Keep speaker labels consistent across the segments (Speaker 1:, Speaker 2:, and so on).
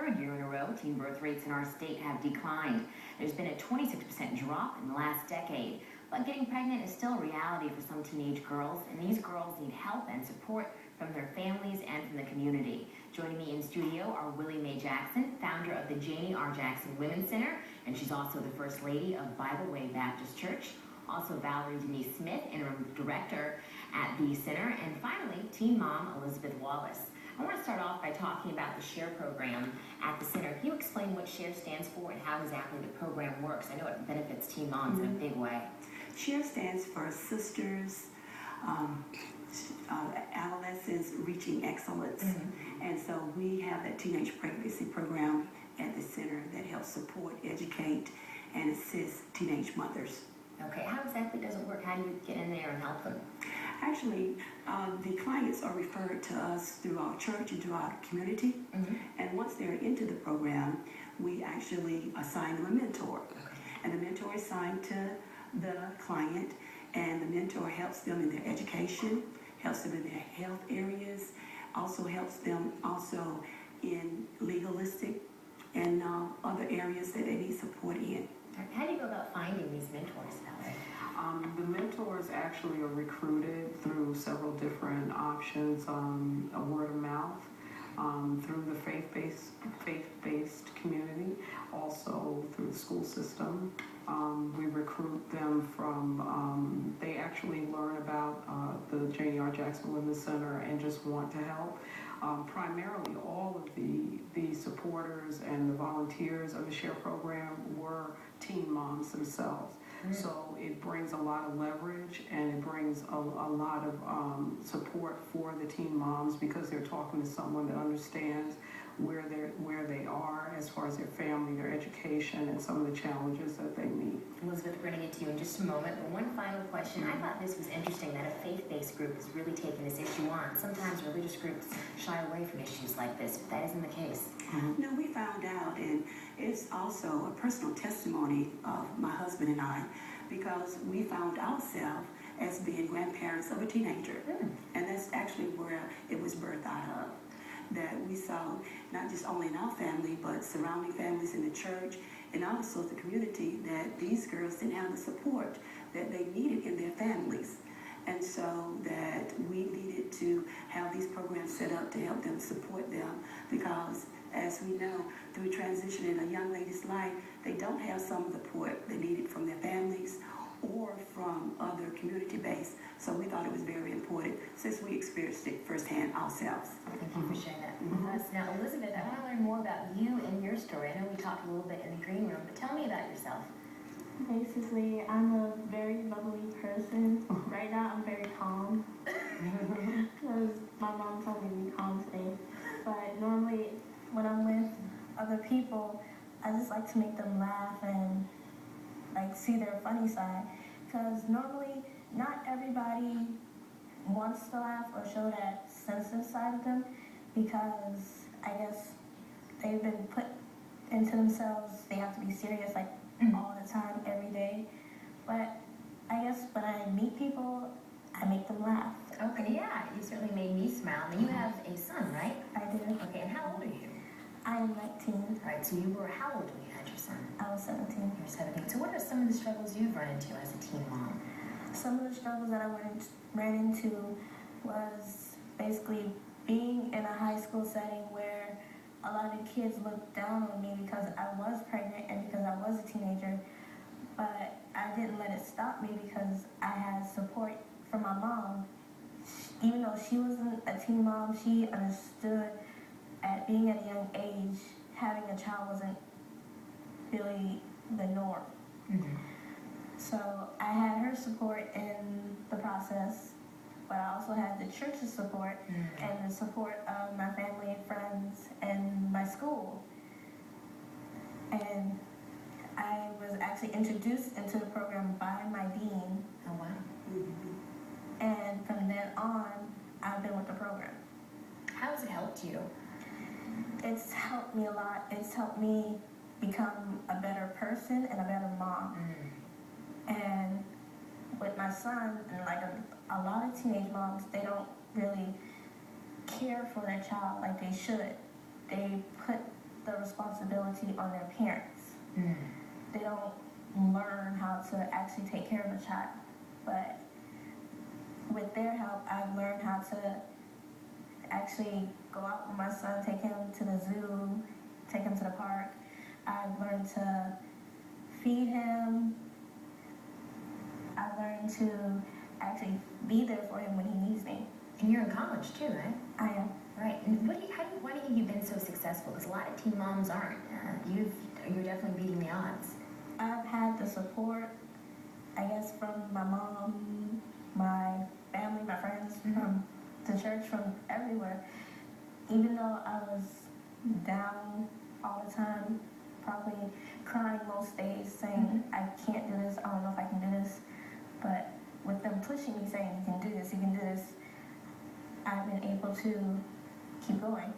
Speaker 1: third year in a row, teen birth rates in our state have declined. There's been a 26% drop in the last decade. But getting pregnant is still a reality for some teenage girls, and these girls need help and support from their families and from the community. Joining me in studio are Wille Jackson, founder of the Janie R. Jackson Women's Center, and she's also the First Lady of Bible Way Baptist Church. Also Valerie Denise Smith, interim director at the center, and finally, teen mom Elizabeth Wallace. I want to start off by talking about the S.H.A.R.E program at the center. Can you explain what S.H.A.R.E stands for and how exactly the program works? I know it benefits teen moms in a big way.
Speaker 2: S.H.A.R.E stands for Sisters, Adolescents Reaching Excellence. And so we have that teenage pregnancy program at the center that helps support, educate, and assist teenage mothers.
Speaker 1: Okay, how exactly does it work? How do you get in there and help them?
Speaker 2: Actually, the clients are referred to us through our church and through our community. And once they're into the program, we actually assign them a mentor. And the mentor is assigned to the client, and the mentor helps them in their education, helps them in their health areas, also helps them also in legalistic and other areas that they need support in.
Speaker 1: How do you go about finding these mentors, Valerie?
Speaker 3: The mentors actually are recruited through several different options, a word of mouth, through the faith-based community, also through the school system. We recruit them from, they actually learn about the Janie R. Jackson Women's Center and just want to help. Primarily, all of the supporters and the volunteers of the S.H.A.R.E program were teen moms themselves. So it brings a lot of leverage, and it brings a lot of support for the teen moms because they're talking to someone that understands where they are as far as their family, their education, and some of the challenges that they meet.
Speaker 1: Elizabeth, we're going to get to you in just a moment, but one final question. I thought this was interesting that a faith-based group is really taking this issue on. Sometimes religious groups shy away from issues like this, but that isn't the case.
Speaker 2: No, we found out, and it's also a personal testimony of my husband and I, because we found ourselves as being grandparents of a teenager. And that's actually where it was birthed out of. That we saw, not just only in our family, but surrounding families in the church and also the community, that these girls didn't have the support that they needed in their families. And so that we needed to have these programs set up to help them support them, because as we know, through transition in a young lady's life, they don't have some of the support they needed from their families or from other community base. So we thought it was very important since we experienced it firsthand ourselves.
Speaker 1: Thank you for sharing that with us. Now, Elizabeth, I want to learn more about you and your story. I know we talked a little bit in the green room, but tell me about yourself.
Speaker 4: Basically, I'm a very bubbly person. Right now, I'm very calm because my mom told me to be calm today. But normally, when I'm with other people, I just like to make them laugh and like see their funny side. Because normally, not everybody wants to laugh or show that sensitive side of them, because I guess they've been put into themselves. They have to be serious like all the time, every day. But I guess when I meet people, I make them laugh.
Speaker 1: Okay, yeah, you certainly made me smile. Now, you have a son, right?
Speaker 4: I do.
Speaker 1: Okay, and how old are you?
Speaker 4: I am 19.
Speaker 1: All right, so you were how old when you had your son?
Speaker 4: I was 17.
Speaker 1: You're 17. So what are some of the struggles you've run into as a teen mom?
Speaker 4: Some of the struggles that I ran into was basically being in a high school setting where a lot of kids looked down on me because I was pregnant and because I was a teenager. But I didn't let it stop me because I had support from my mom. Even though she wasn't a teen mom, she understood at being at a young age, having a child wasn't really the norm. So I had her support in the process, but I also had the church's support and the support of my family and friends and my school. And I was actually introduced into the program by my dean.
Speaker 1: Oh, wow.
Speaker 4: And from then on, I've been with the program.
Speaker 1: How has it helped you?
Speaker 4: It's helped me a lot. It's helped me become a better person and a better mom. And with my son, and like a lot of teenage moms, they don't really care for their child like they should. They put the responsibility on their parents. They don't learn how to actually take care of a child. But with their help, I've learned how to actually go out with my son, take him to the zoo, take him to the park. I've learned to feed him. I've learned to actually be there for him when he needs me.
Speaker 1: And you're in college too, right?
Speaker 4: I am.
Speaker 1: Right. And why do you think you've been so successful? Because a lot of teen moms aren't. You're definitely beating the odds.
Speaker 4: I've had the support, I guess, from my mom, my family, my friends, from the church, from everywhere. Even though I was down all the time, probably crying most days, saying, I can't do this, I don't know if I can do this. But with them pushing me, saying, you can do this, you can do this, I've been able to keep going.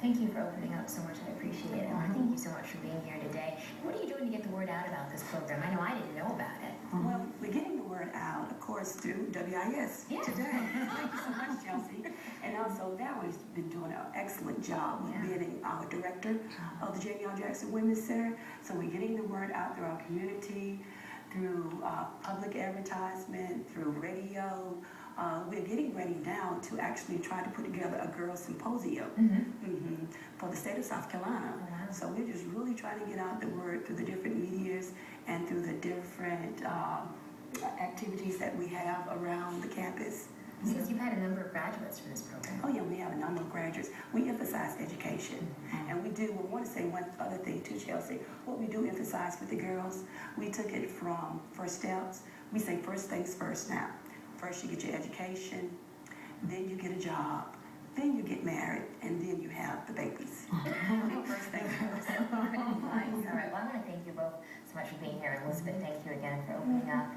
Speaker 1: Thank you for opening up so much. I appreciate it. And thank you so much for being here today. What are you doing to get the word out about this program? I know I didn't know about it.
Speaker 2: Well, we're getting the word out, of course, through WIS today. Thank you so much, Chelsea. And also, Valerie's been doing an excellent job with being our director of the J. L. Jackson Women's Center. So we're getting the word out through our community, through public advertisement, through radio. We're getting ready now to actually try to put together a girls' symposium for the state of South Carolina. So we're just really trying to get out the word through the different medias and through the different activities that we have around the campus.
Speaker 1: Because you've had a number of graduates from this program.
Speaker 2: Oh yeah, we have a number of graduates. We emphasize education. And we want to say one other thing too, Chelsea. What we do emphasize with the girls, we took it from first steps. We say first things first now. First you get your education, then you get a job, then you get married, and then you have the babies. First things first.
Speaker 1: Nice. All right. Well, I want to thank you both so much for being here. Elizabeth, thank you again for opening up.